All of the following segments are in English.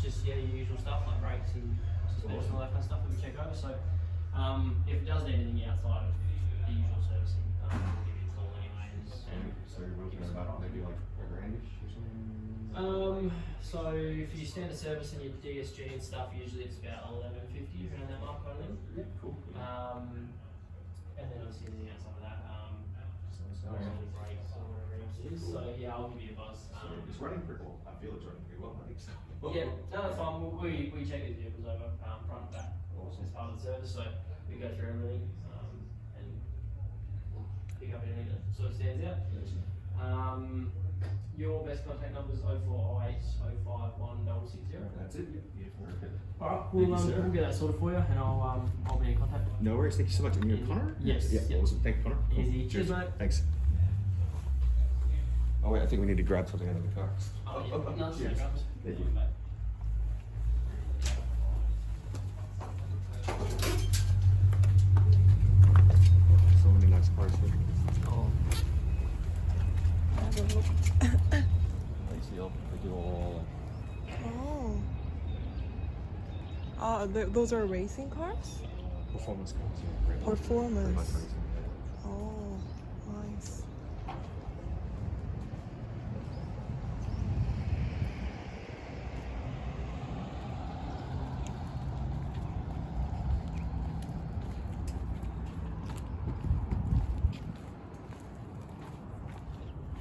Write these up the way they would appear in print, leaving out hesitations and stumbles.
just your usual stuff like brakes and suspension and all that kind of stuff that we check over. So if it does need anything outside of the usual servicing, we'll give you a call anyways. So you're looking at about maybe like a grandish or something? So for your standard service and your DSG and stuff, usually it's about $11.50 around that mark, kind of thing. Yeah, cool. And then obviously anything outside of that, Oh, yeah. brakes or whatever else it is. So yeah, I'll give you a buzz. So it's running pretty well. I feel it's running pretty well, I think so. Yeah, no, that's fine. We check these vehicles over front and back as part of the service, so we go through everything and we'll pick up anything that sort of stands out. Your best contact number is 0408 051 660. That's it. Yeah, perfect. Alright, Thank you, we'll sir. get that sorted for you and I'll be in contact. No worries. Thank you so much. And you're Easy. Connor? Yes. Yeah, Yep. awesome. Thank you, Connor. Cool. Easy. Cheers, mate. Thanks. Oh wait, I think we need to grab something out of the car. Oh, yeah. No, it's no Cheers. dramas. Thank you. So many nice cars here. Oh. I see all they do all Those are racing cars? performance cars. Yeah, very much Performance. racing. Oh, nice.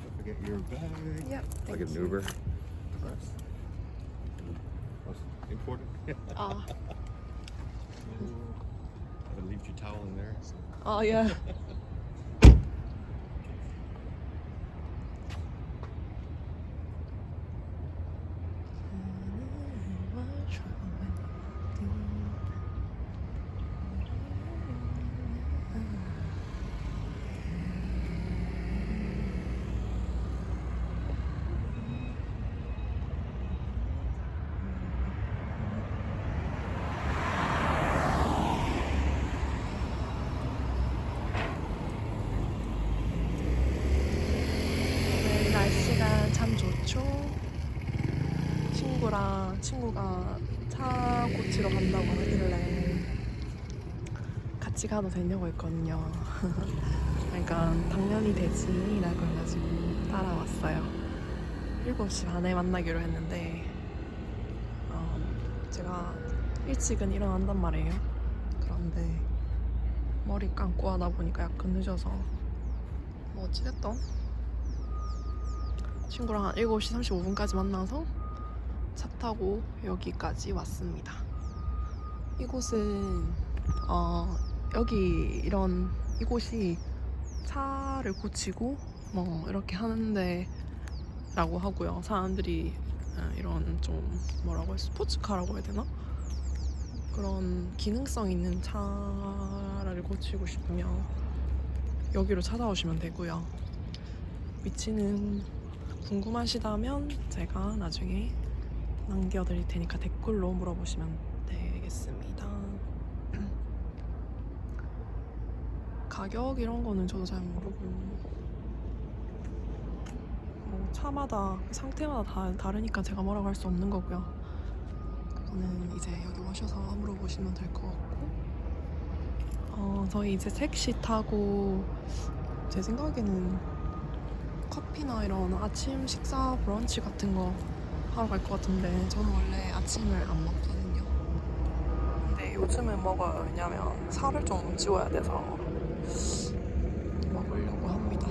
Don't forget your bag. Yep. I'll thank get an you. Uber. Most important. Ah. I leave your towel in there. So. Oh, yeah. 오늘 날씨가 참 좋죠. 친구가 차 고치러 간다고 하길래 같이 가도 되냐고 했거든요. 그러니까 당연히 되지 라고 해가지고 따라왔어요. 7시 반에 만나기로 했는데 제가 일찍은 일어난단 말이에요. 그런데 머리 감고 하다 보니까 약간 늦어서 뭐 어찌됐던 친구랑 한 7시 35분까지 만나서 차 타고 여기까지 왔습니다. 이곳은 이곳이 차를 고치고 뭐 이렇게 하는데 라고 하고요. 사람들이 이런 좀 뭐라고 해, 스포츠카라고 해야 되나? 그런 기능성 있는 차를 고치고 싶으면 여기로 찾아오시면 되고요. 위치는 궁금하시다면 제가 나중에 남겨드릴 테니까 댓글로 물어보시면 되겠습니다. 가격 이런 거는 저도 잘 모르고 뭐 차마다 상태마다 다르니까 제가 뭐라고 할 수 없는 거고요. 그거는 이제 여기 오셔서 물어보시면 될 것 같고 저희 이제 택시 타고 제 생각에는 커피나 이런 아침 식사 브런치 같은 거 하러 갈 것 같은데 저는 원래 아침을 안 먹거든요. 근데 요즘은 먹어요. 왜냐면 살을 좀 찌워야 돼서 먹으려고 합니다.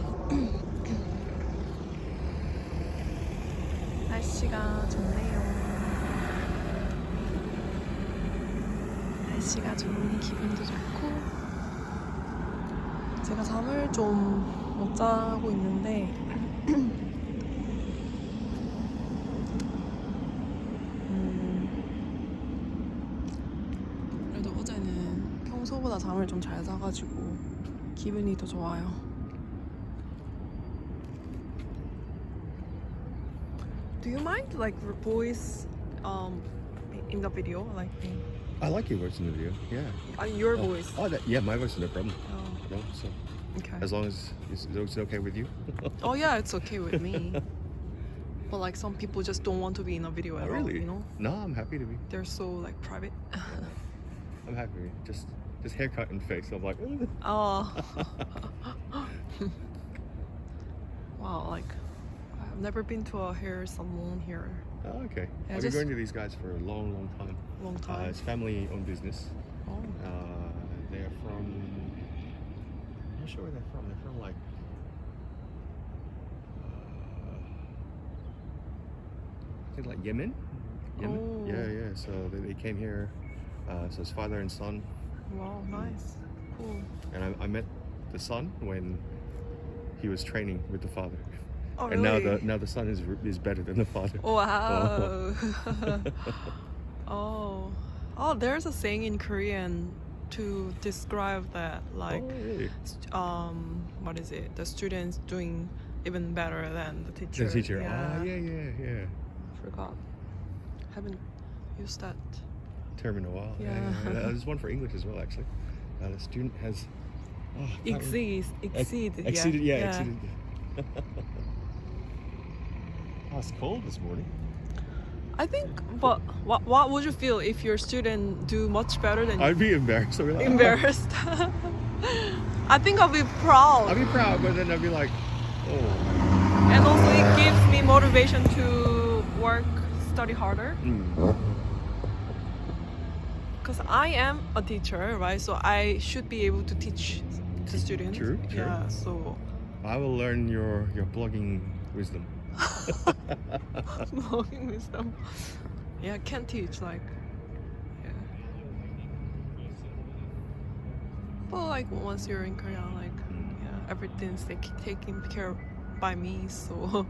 날씨가 좋네요. 날씨가 좋으니 기분도 좋고 제가 잠을 좀 못 자고 있는데 그래도 어제는 평소보다 잠을 좀 잘 자가지고 기분이 더 좋아요. Do you mind like voice in the video like I like your voice in the video. Yeah. your voice? Yeah, my voice is no problem. Oh, No, so okay. as long as it's okay with you. Oh yeah, it's okay with me. But like some people just don't want to be in a video at all, Really? you know? No, I'm happy to be. They're so like private. I'm happy. Just haircut and face. I'm like, "Ugh." Oh. Wow, like I've never been to a hair salon here. Oh, okay. Yeah, I've been just- going to these guys for a long, long time. Long time. It's family-owned business. Oh. They're from. I'm not sure where they're from. They're from like. I think like Yemen. Yemen. Oh. Yeah. So they came here. So it's father and son, Wow, nice. Cool. and I met the son when he was training with the father. Oh, And really? now the son is better than the father. Wow. Oh. Oh, there's a saying in Korean to describe that, like, Oh, really? what is it? The students doing even better than the teacher. The teacher. Yeah. Oh, yeah. Forgot. Haven't used that. Term in a while. Yeah. There's one for English as well, actually. The student has. Oh, I can't remember. Exceed. Exceeded. Yeah. Exceeded. Oh, it's cold this morning. I think, but what would you feel if your student do much better than you? I'd be embarrassed. I'd be like, "Ah." Embarrassed. I think I'll be proud. I'd be proud, but then I'd be like, oh. And also it gives me motivation to study harder. Because I am a teacher, right? So I should be able to teach the students. True. Yeah, so I will learn your blogging wisdom. blogging wisdom. Yeah, I can teach, like, yeah. But like once you're in Korea, like, yeah, everything's taken care of by me, so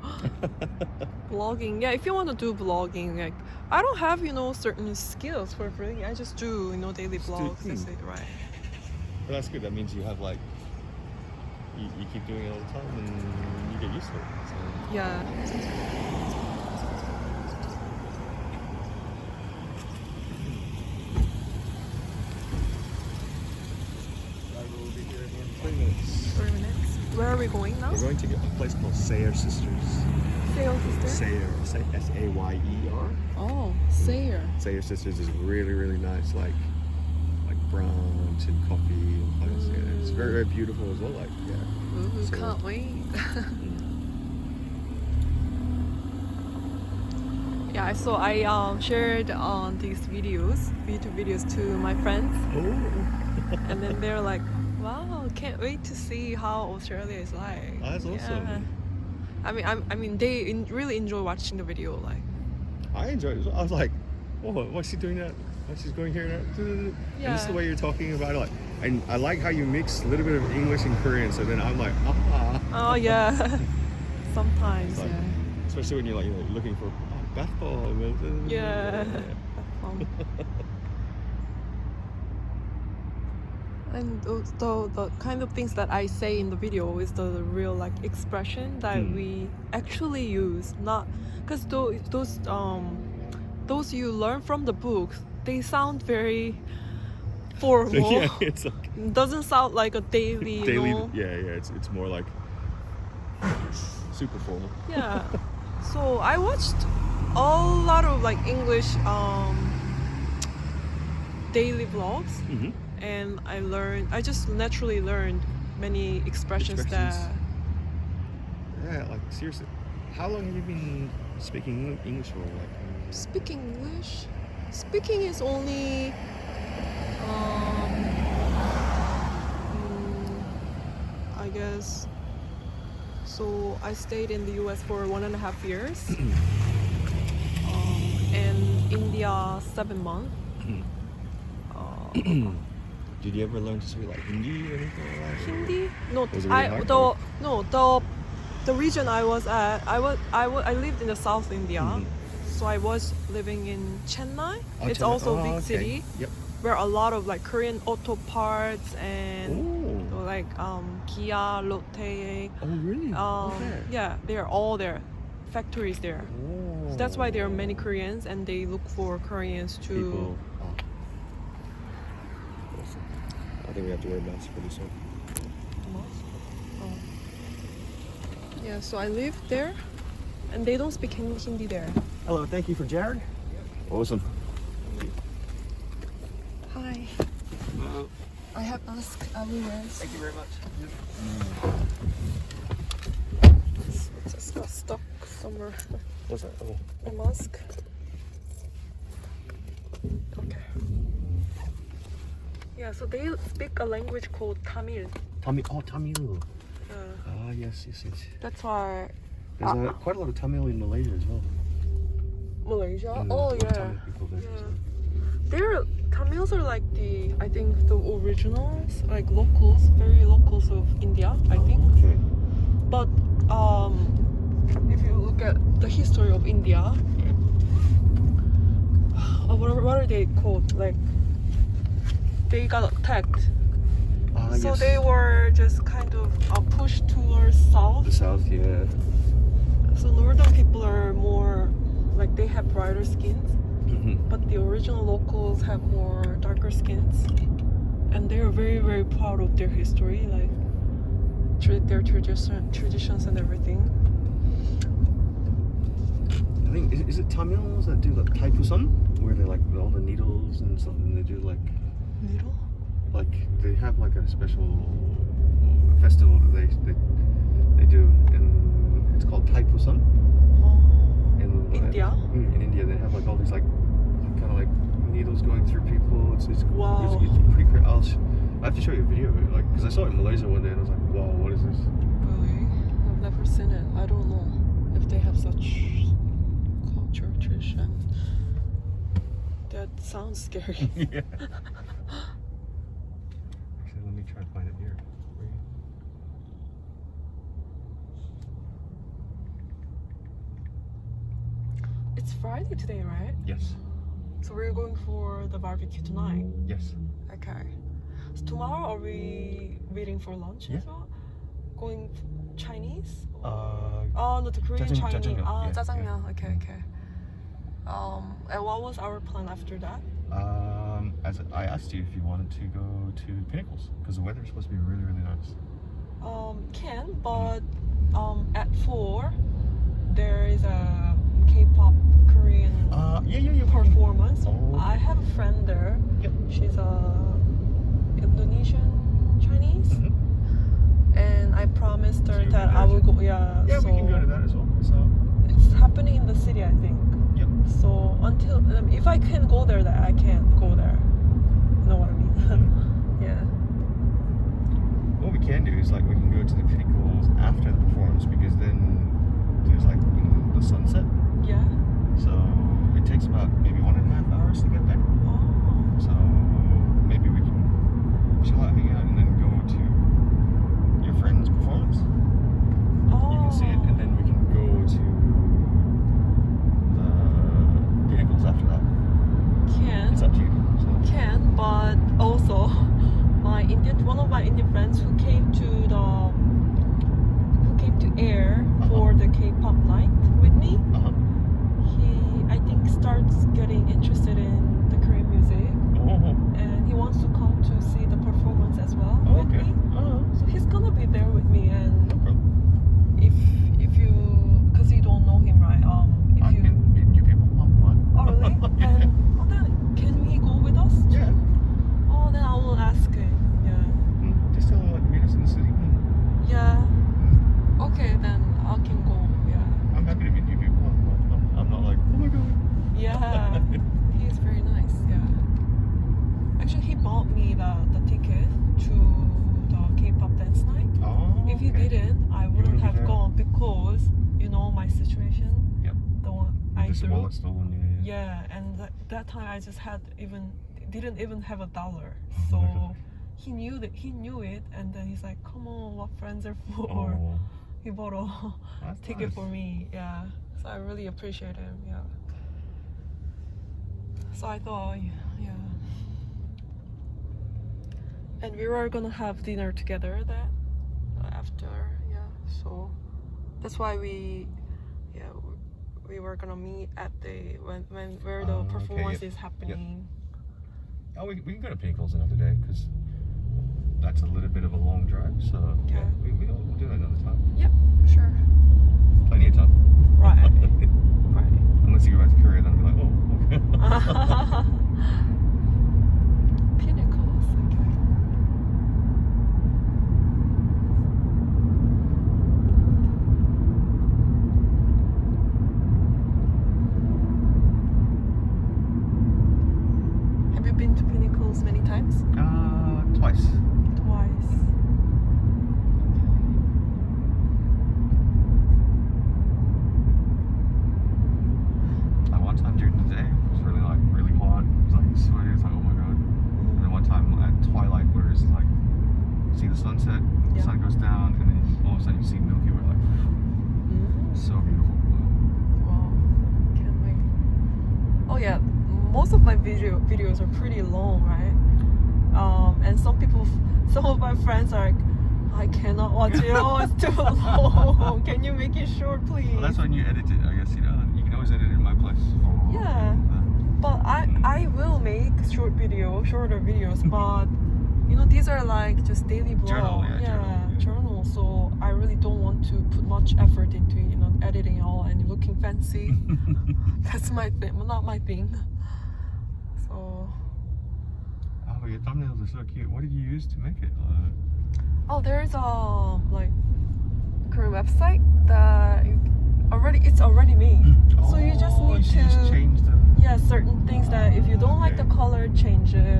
blogging, yeah, if you want to do blogging, like, I don't have, certain skills for blogging. I just do, daily Just do- vlogs. That's it, right? But that's good. That means you have like, you keep doing it all the time and you get used to it. So. Yeah. We'll be here in 3 minutes. 3 minutes. Where are we going now? We're going to a place called Sayer Sisters. Sayer Sister. Sayer, Sayer. Oh, Sayer. Sayer Sisters is really, really nice. Like brunch and coffee and place. Yeah, it's very, very beautiful as well. Like, yeah. Ooh, So- can't wait. Yeah, so I shared these YouTube videos to my friends, Oh, and then they're like, "Wow, can't wait to see how Australia is like." that's awesome. Yeah. I mean, they really enjoy watching the video. Like, I enjoyed it. As well. I was like, oh, what's she doing that? What's she's going here? And this is the Yeah. way you're talking about it. Like, and I like how you mix a little bit of English and Korean. So then I'm like, oh yeah, sometimes, It's like- yeah. especially when you're like looking for bath bomb. Yeah. And the kind of things that I say in the video is the real like expression that we actually use, not because those you learn from the books, they sound very formal. Yeah, it's like Doesn't sound like a daily, daily. you know? Yeah. It's more like super formal. Yeah. So I watched a lot of like English daily vlogs, and I just naturally learned many expressions that. Yeah, like seriously, how long have you been speaking English for? Like, Speaking English? Speaking is only I guess so. I stayed in the US for 1.5 years, and India 7 months. did you ever learn to speak like Hindi or anything like that? Hindi? No, Was it really hard? the region I was at, I lived in the South India, so I was living in Chennai. Oh, It's Chennai. also a Oh, big okay. city Yep. where a lot of like Korean auto parts and Oh. like Kia, Lotte, Oh, really? Okay. yeah, they're all there, factories there. Oh. So that's why there are many Koreans, and they look for Koreans to. People. Oh. Awesome. I think we have to wear masks pretty soon. Yeah, so I lived there And they don't speak Hindi there. Hello, thank you for Jared. Awesome. Hi. I have asked everywhere. Thank you very much. Just got stuck somewhere. What's that? Oh. A mask. Okay. Yeah, so they speak a language called Tamil. Tamil. Oh, Tamil. Yeah. Ah, yes. That's why There's quite a lot of Tamil in Malaysia as well. Malaysia. Mm, Oh there's a lot of yeah. Tamil people there, Yeah. so. They're Tamils are like I think the originals, like locals, very locals of India, I think. Okay. But if you look at the history of India, what are they called? Like they got attacked, Ah, so yes. they were just kind of pushed towards south. The south, yeah. So northern people are more like they have brighter skins, Mm-hmm. but the original locals have more darker skins, and they are very very proud of their history, like their traditions and everything. I think is it Tamils that do like Thaipusam, where they like all the needles and something. They do like they have like a special festival that they do, and it's called Thaipusam. In India? In India, they have like all these like kind of like needles going through people. It's Wow. it's pretty crazy. I have to show you a video of it, like because I saw it in Malaysia one day and I was like, wow, what is this? Really? I've never seen it. I don't know if they have such culture, tradition. That sounds scary. Yeah. Actually, let me try to find it here. It's Friday today, right? Yes. So we're going for the barbecue tonight. Yes. Okay. So tomorrow are we meeting for lunch Yeah. as well? Going Chinese? Uh, Oh no, the Korean Jajang- Chinese. jajangmyeon. Ah, Yeah, jajangmyeon. Okay. And what was our plan after that? as I asked you if you wanted to go to Pinnacles because the weather is supposed to be really, really nice. Can, but at 4 there is a K-pop Korean Yeah. performance. Oh, okay. I have a friend there. Yep. She's Indonesian Chinese, Mhm. and I promised her So you'll that be I there will too? go. Yeah. Yeah, so we can go to that as well. So. it's happening in the city, I think. Yep. So until if I can go there, that I can go there. You know what I mean? Yeah. What we can do is like we can go to the Pinnacles after the performance because then there's like the sunset. Yeah. So it takes about maybe 1.5 hours to get there. Oh. So maybe we can chill out, hang out, and then go to your friend's performance. Oh. You can see it, and then we can go to the Pinnacles after that. Can. It's up to you. So. Can, but also one of my Indian friends who came to Air for the K-pop night with me. Uh-huh. He I think starts getting interested in the Korean music, Oh, and he wants to come to see the performance as well oh, with okay. me. Oh, So he's gonna be there with me, no and problem. if you, because you don't know him, right? I If you can meet new people. I'm fine. Oh really? And then can he go with us? too? Yeah. Oh, then I will ask him. Yeah. Just tell them like meet us in the city. Yeah. Okay, then I can go. Yeah. I'm happy to meet new people. I'm not like, oh my god. Yeah. He's very nice. Yeah. Actually, he bought me the ticket to the K-pop dance night. Oh, If he okay. didn't, I wouldn't wouldn't be have there. gone because you know my situation. Yep. The one I This threw. wallet stolen. Yeah. Yeah, and that time I just didn't even have $1. Oh So my God. he knew it, and then he's like, "Come on, what friends are for?" Oh, He bought a that's ticket nice. for me. Yeah, so I really appreciate him. Yeah. So I thought, yeah. And we were gonna have dinner together then after, yeah. So that's why we were gonna meet at where the Okay, performance yep, is happening. Oh, we can go to Pinnacles another day because that's a little bit of a long drive. So yeah, Okay. we'll do it another time. Yep, sure. Plenty of time. Right. Right. Unless you go back to Korea, then I'll be like, oh, okay. Pinnacles. Okay. Have you been to Pinnacles many times? Twice. Twice. One time during the day, it was really hot. It was like sweaty. It's like, oh my god. And then one time at twilight, where it's like, see the sunset, the Yeah. sun goes down, and then all of a sudden you see Milky Way. Like, so beautiful. Wow, can't wait. Oh yeah, most of my videos are pretty long, right? And some of my friends are like, I cannot watch it. Oh, it's too long. Can you make it short, please? Well, that's when you edit it, I guess. You can always edit it in my place. Yeah. But I will make shorter videos, but these are like just daily vlog. Journal, Journal. So I really don't want to put much effort into editing all and looking fancy. That's my thing, not my thing. So. Oh, your thumbnails are so cute. What did you use to make it? Oh, there's like Korean website that it's already made. So you just need to just change the. certain things that if you don't like the color, change it.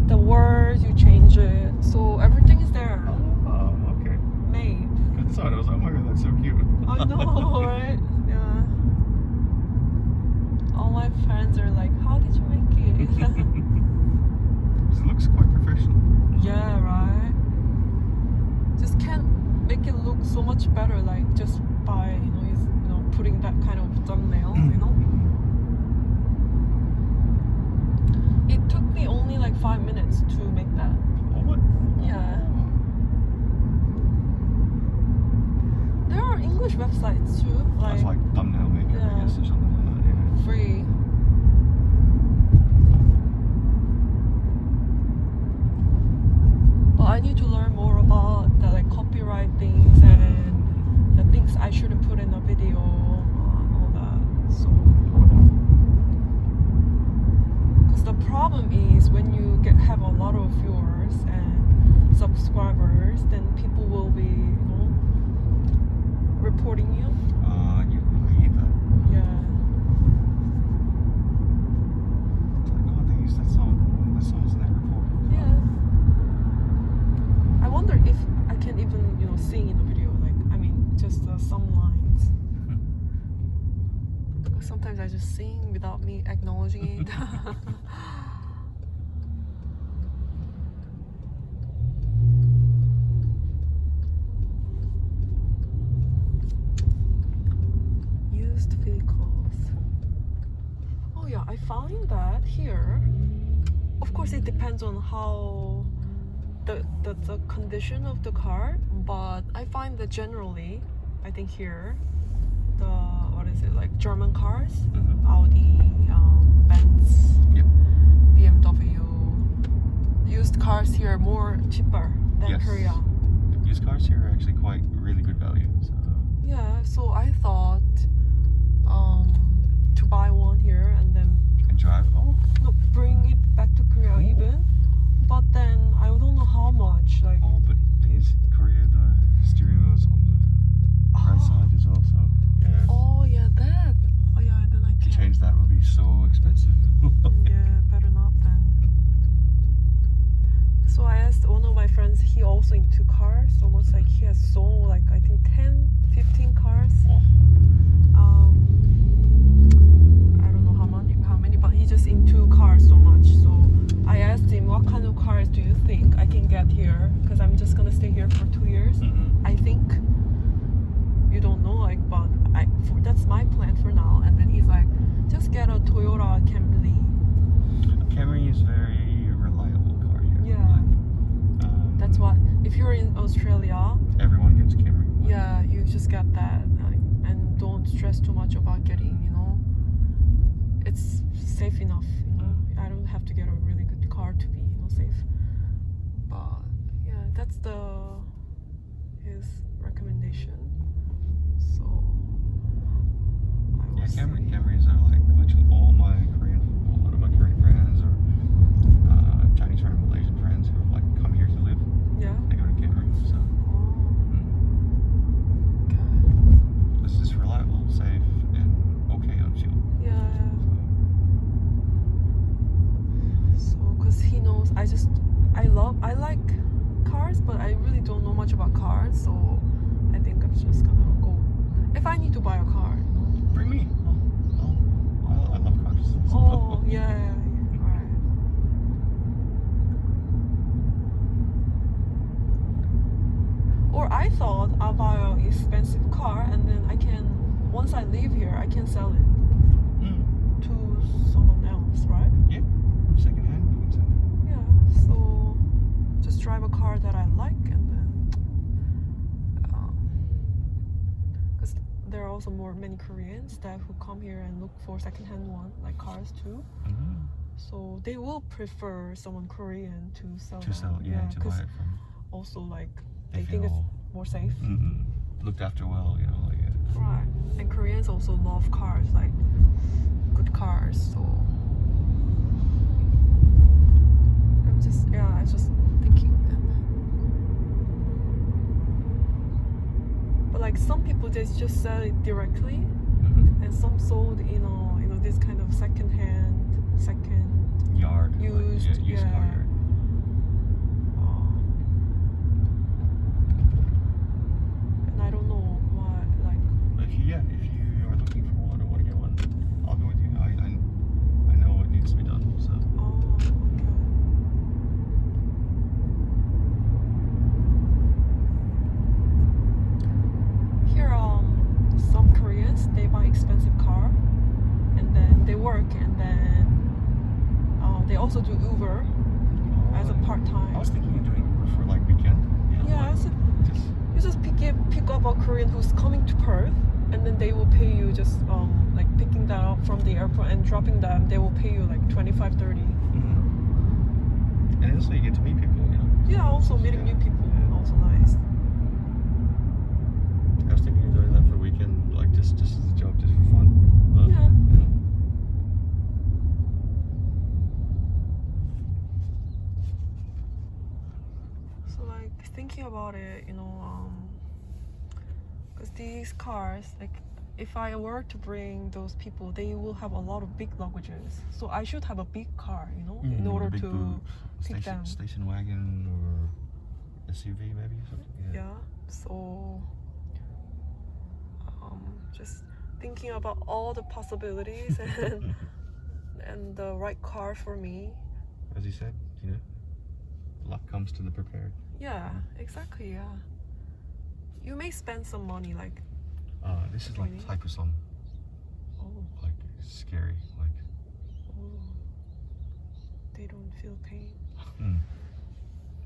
The words, you change it. So everything is there. Oh, okay. Made. I saw it. I was like, oh my god, that's so cute. I know, right? Yeah. All my friends are like, how did you make it? It looks quite professional. Yeah, right. Just can't make it look so much better, like just by putting that kind of thumbnail. It took me only like 5 minutes to make that. Oh, what? Yeah. There are English websites too, That's like thumbnail maker, I guess, or something like that. Yeah. free. But I need to learn more about the copyright things and the things I shouldn't put in a video and all that. So, because the problem is when you have a lot of viewers and subscribers, then people will be, reporting you. I hate that. Yeah. It's like, oh, they used that song. That song's in that report. Yeah. I wonder if I can even, sing in the video. Just some lines. Sometimes I just sing without me acknowledging it. Used vehicles. Oh yeah, I find that here. Of course, it depends on how the condition of the car, but I find that generally, I think here, German cars, Audi, Benz, BMW, used cars here are more cheaper than Korea. Used cars here are actually quite really good value. So. Yeah, so I thought to buy one here and then drive. Oh. No, bring it back to Korea even. But then I don't know how much. Oh, but the thing is, Korea, the steering wheel is on the right side as well. So yeah. Oh yeah, that. Oh yeah, then I To can't. change that would be so expensive. Yeah, better not then. So I asked one of my friends. He also into cars. Almost like he has I think 10, 15 cars. Oh. I don't know how many, but he's just into cars so much. So I asked him, what kind of cars do you think I can get here? Because I'm just gonna stay here for 2 years. I think. You don't know, but that's my plan for now. And then he's like, just get a Toyota Camry. Camry is very reliable car here. Yeah. That's what. If you're in Australia, everyone gets Camry. yeah, you just get that, and don't stress too much about getting. It's safe enough. I don't have to get a really good car to be safe. But yeah, that's his recommendation. So Camrys are like literally all my Korean, a lot of my Korean friends or Chinese friends, Malaysian friends who like come here to live. Yeah. They go to Camry, so Okay. it's just reliable, safe, and okay on fuel. Yeah. So, cause he knows, I like cars, but I really don't know much about cars. So, I think I'm just gonna go. If I need to buy a car, you know. Bring me. I love cars. So. Oh, yeah. Right. Or I thought I'll buy an expensive car and then once I leave here, I can sell it to someone else, right? Yeah, secondhand. You can sell it. Yeah, so just drive a car that I like and then. Because there are also many Koreans who come here and look for secondhand like cars too. So they will prefer someone Korean to sell. To sell, to buy it from. Also, like They they think it's feel- more safe. Looked after well, you know, like. Right. And Koreans also love cars, like good cars. So I was just thinking. But like some people, they just sell it directly, and some sold, this kind of second Yard. used, like, used car yeah. yard. And I don't know why, like. If you are looking for one or want to get one, I'll go with you. I know what needs to be done, so. Oh, okay. Here, some Koreans, they buy expensive car, and then they work, and then they also do Uber as a part-time. I was thinking of doing Uber for like weekend. Yeah, like, so just you just pick up a Korean who's coming to Perth, and then they will pay you just like picking that up from the airport and dropping them. They will pay you like 25, 30. And also you get to meet people, you know. Yeah, also meeting new people, also nice. I was thinking of doing that for a weekend, like just as a job, just for fun. But, Yeah. you know. So like thinking about it, because these cars, like if I were to bring those people, they will have a lot of big luggages. So I should have a big car, in order big to boot, pick them. station wagon or SUV maybe or something. Yeah. So just thinking about all the possibilities and the right car for me. As you said, luck comes to the prepared. Yeah, exactly. Yeah. You may spend some money, like. This is like Really? Taipusan, Oh. like scary, like. Oh. They don't feel pain.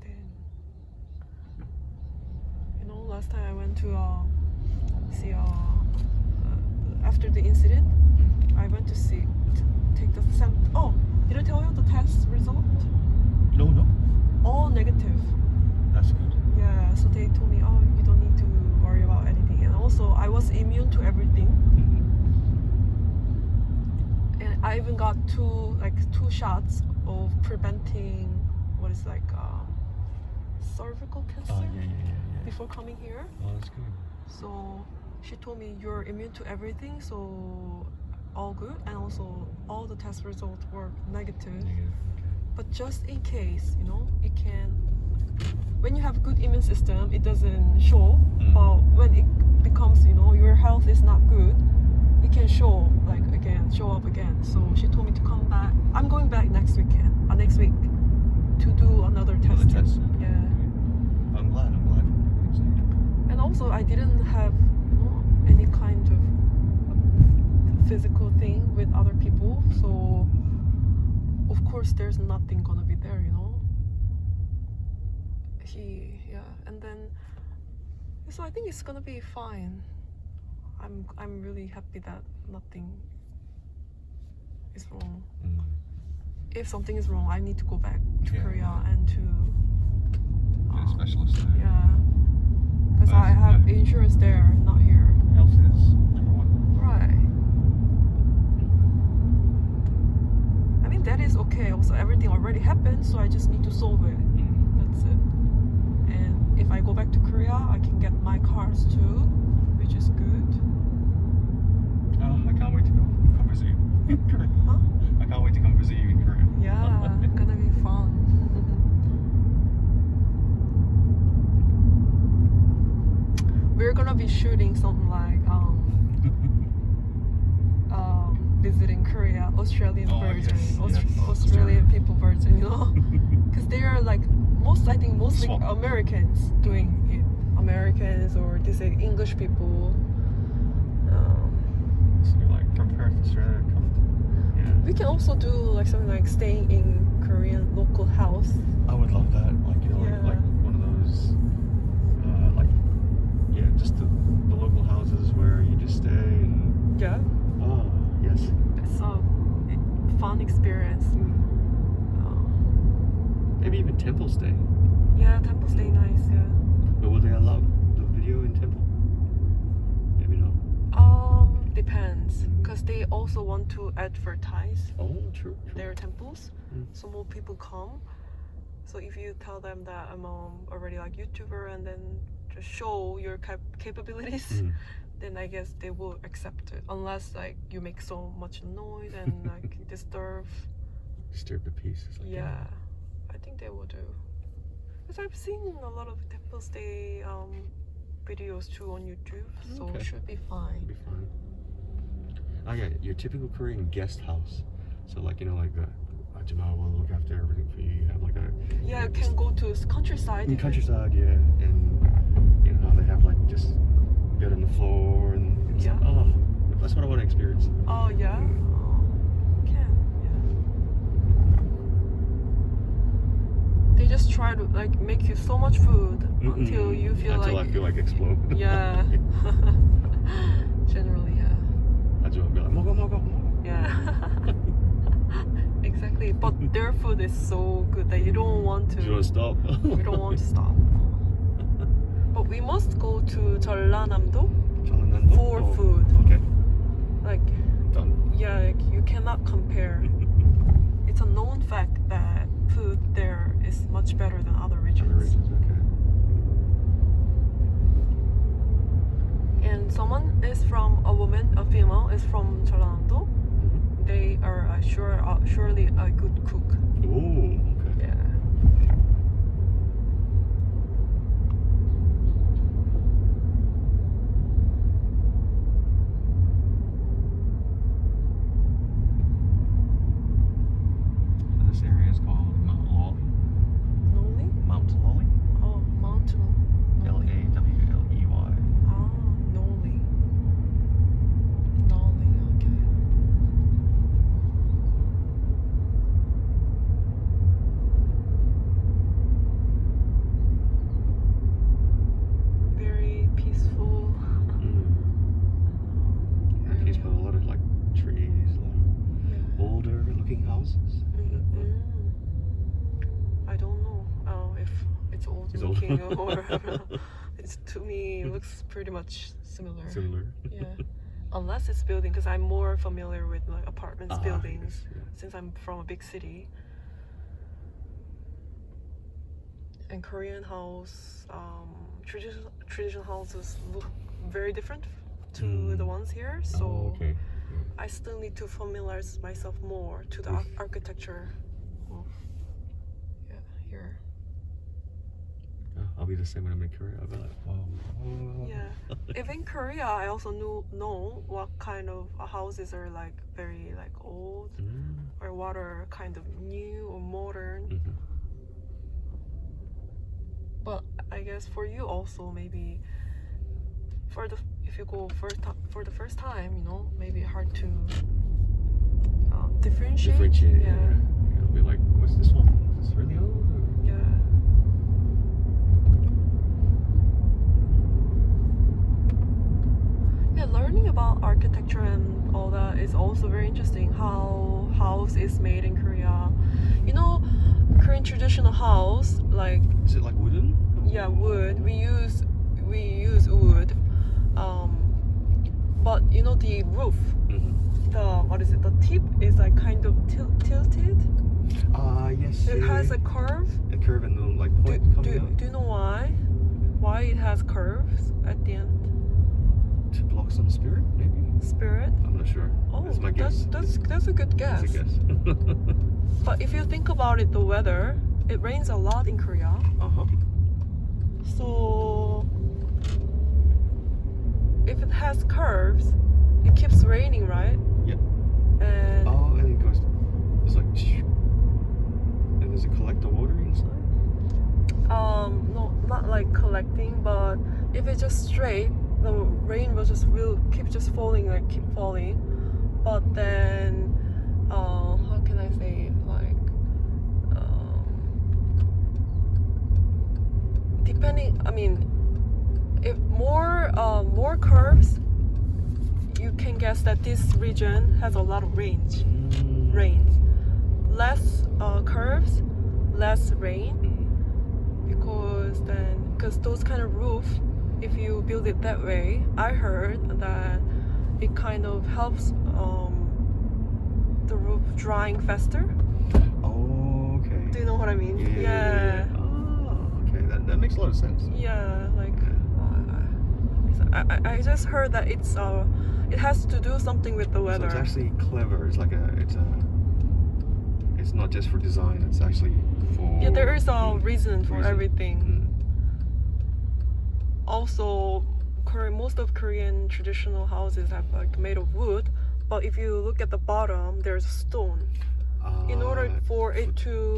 Then, last time I went to see after the incident, I went to take the sample. Oh, did I tell you the test result? No, All negative. that's good. Yeah, so they told me, oh, you don't need to worry about anything. And also, I was immune to everything. And I even got two shots of preventing what is like cervical cancer Yeah. before coming here. Oh, that's good. So she told me you're immune to everything, so all good. And also, all the test results were negative. Negative. But just in case, it can. When you have good immune system, it doesn't show. But when it becomes, your health is not good, it can show up again. So she told me to come back. I'm going back next week to do another test. Another test. Yeah. I'm glad. Everything's negative. And also, I didn't have, any kind of physical thing with other people. So, of course, there's nothing gonna be there, And then, so I think it's gonna be fine. I'm really happy that nothing is wrong. If something is wrong, I need to go back to Yeah. Korea and to Get a specialist there. yeah, because But I have yeah. insurance there, not here. Health is number one. Right. So everything already happened, so I just need to solve it. That's it. And if I go back to Korea, I can get my cars too, which is good. Oh, I can't wait to come visit you in Korea. Huh? I can't wait to come visit you in Korea. Yeah, gonna be fun. We're gonna be shooting something like visiting Korea, Australian Oh, version, yes, Australian people version, you know, because they are like I think mostly Swap. Americans doing it, Americans or they say English people. So like from Perth, Australia, come. Yeah. We can also do like something like staying in Korean local house. I would love that. Like, you know, Yeah. like one of those, just the local houses where you just stay and. Yeah, Oh, yes. it's a fun experience. Maybe even temple stay. Yeah, temple stay nice. Yeah. But will they allow the video in temple? Maybe not. Depends, because they also want to advertise Oh, true. their temples, Mm. so more people come. So if you tell them that I'm already like YouTuber and then just show your capabilities, Mm. then I guess they will accept it. Unless like you make so much noise and like disturb. Disturb the peace. It's like, Yeah, I think they will do. Because I've seen a lot of temple stay videos too on YouTube, so Okay. it should be fine. It'll be fine. Oh yeah, your typical Korean guest house. So like, you know, like the Ajima will look after everything for you. You have like a Yeah, you can go to countryside. in even. countryside, yeah, and you know how they have like just bed on the floor and it's Yeah. oh, that's what I want to experience. Oh yeah. Oh, can yeah. They just try to like make you so much food until you feel until like I feel like explode. yeah. Generally, yeah. Ajima will be like 먹어 먹어 먹어. Yeah. Exactly. But their food is so good that you don't want to. You don't stop. We don't want to stop. But we must go to 전라남도 for food. Okay, Like, done. yeah, like, you cannot compare. It's a known fact that food there is much better than other regions. Other regions, okay. And a female is from 전라남도. They are surely a good cook. Oh, okay. Yeah. This area is called Mount Lawley. Noli? Mount Lawley? Oh, Mount Lawley. Ah, Noli. Noli, okay. Very peaceful. Peaceful, a lot of like trees, a lot of Yeah. older looking houses. I don't know if it's old It's old. looking or it's, to me it looks pretty much similar. Similar. Yeah, unless it's building, because I'm more familiar with like apartments, buildings, Yes, yeah. since I'm from a big city. And Korean house, traditional houses look very different to the ones here. So Oh, okay. I still need to familiarize myself more to the architecture of here. I'll be the same when I'm in Korea. I'll be like, wow. Yeah. If in Korea, I also know what kind of houses are like very like old or what are kind of new or modern. Mhm. But I guess for you also maybe if you go for the first time, you know, maybe hard to differentiate. Yeah. I'll be like, what's this one? Is this really old? Or? Yeah. Yeah, learning about architecture and all that is also very interesting. How house is made in Korea. You know, Korean traditional house, like Is it like wooden? yeah, wood. We use wood. But you know the roof, Mhm. the what is it? The tip is like kind of tilted. Yes. It has a curve. a curve and then like point coming out Do you know why? Why it has curves at the end? to block some spirit, maybe. Spirit? I'm not sure. Oh, That's my guess. that's a good guess. That's a guess. But if you think about it, the weather, it rains a lot in Korea. Uh-huh. So if it has curves, it keeps raining, right? Yep. And Oh, and it goes. It's like. And does it collect the water inside? no, not like collecting, but if it's just straight, the rain will keep just falling, like keep falling. But then, how can I say it? Like, depending. I mean, if more curves, you can guess that this region has a lot of rains. Less curves, less rain, because those kind of roof, if you build it that way, I heard that it kind of helps the roof drying faster. Oh, okay. Do you know what I mean? Yeah. Oh, okay. That makes a lot of sense. Yeah, like I just heard that it has to do something with the weather. So it's actually clever. It's not just for design. It's actually for. Yeah, there is a reason for reason. everything. Also, most of Korean traditional houses have like made of wood, but if you look at the bottom, there's stone. In order for it to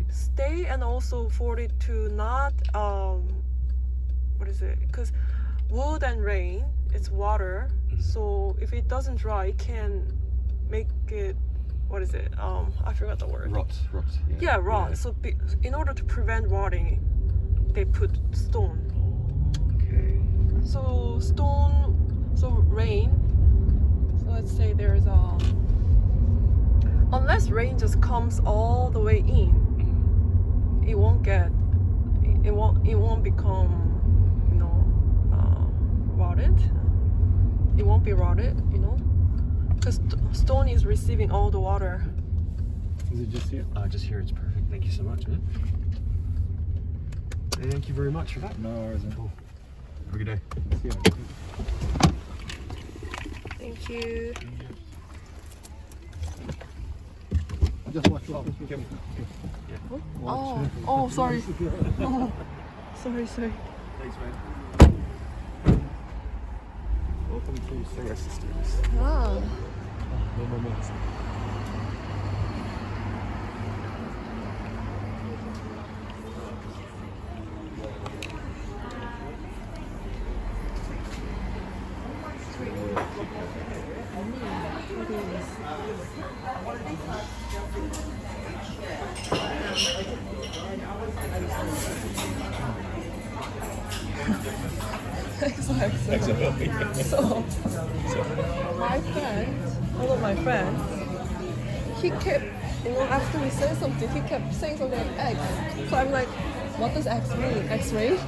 stay, and also for it to not what is it? Because wood and rain, it's water. So if it doesn't dry, it can make it. What is it? I forgot the word. Rot. Yeah, rot. So in order to prevent rotting, they put stone. Okay. So rain. So let's say there's unless rain just comes all the way in, it won't become, rotted. It won't be rotted, because stone is receiving all the water. Is it just here? Just here. It's perfect. Thank you so much, man. Thank you very much for that. No worries. Cool. Have a good day. See you. Thank you. Just watch. Oh, sorry. Oh, sorry. Thanks, man. Welcome to Singer Sisters. Ah. No moments. So, one of my friends, he kept, after we said something, he kept saying something like X. So I'm like, what does X mean? X-ray?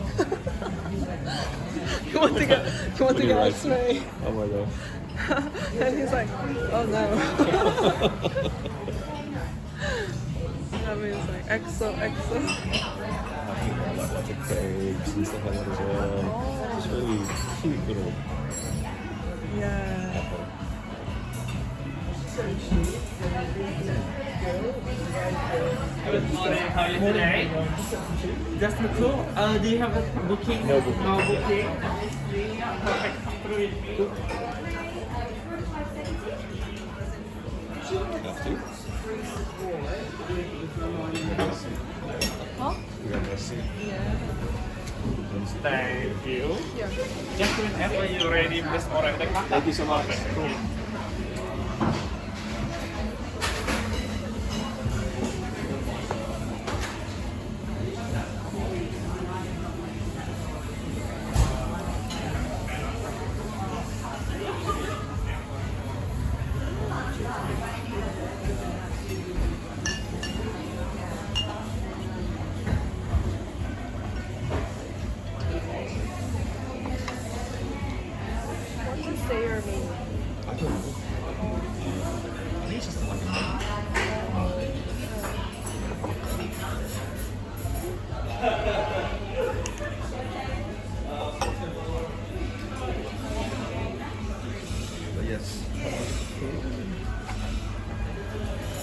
you want to get X-ray? Oh my god. And he's like, oh no. That means like exo. Like the babes and stuff like that as well. It's really cute little. Yeah. Good morning, how are you today? Just the two? Do you have a booking? No booking. No booking. Perfect. Have to. Huh? You got a seat. Yeah. Thank you. Yeah. Just whenever you're ready, please order the card. Thank you so much. Cool. What does Sayer mean? I don't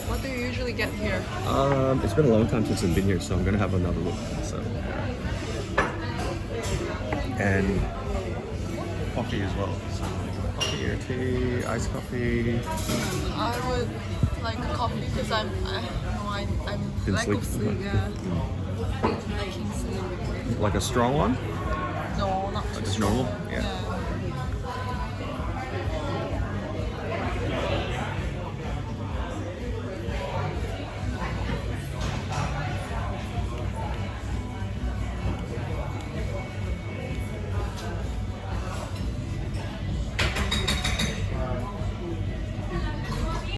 What do you usually get here? It's been a long time since I've been here, so I'm gonna have another look. So, and coffee as well. So, coffee or tea, iced coffee. I would like a coffee because I'm Didn't lack sleep? of sleep. Yeah, I can sleep. Like a strong one, No, not too just strong. normal. Yeah.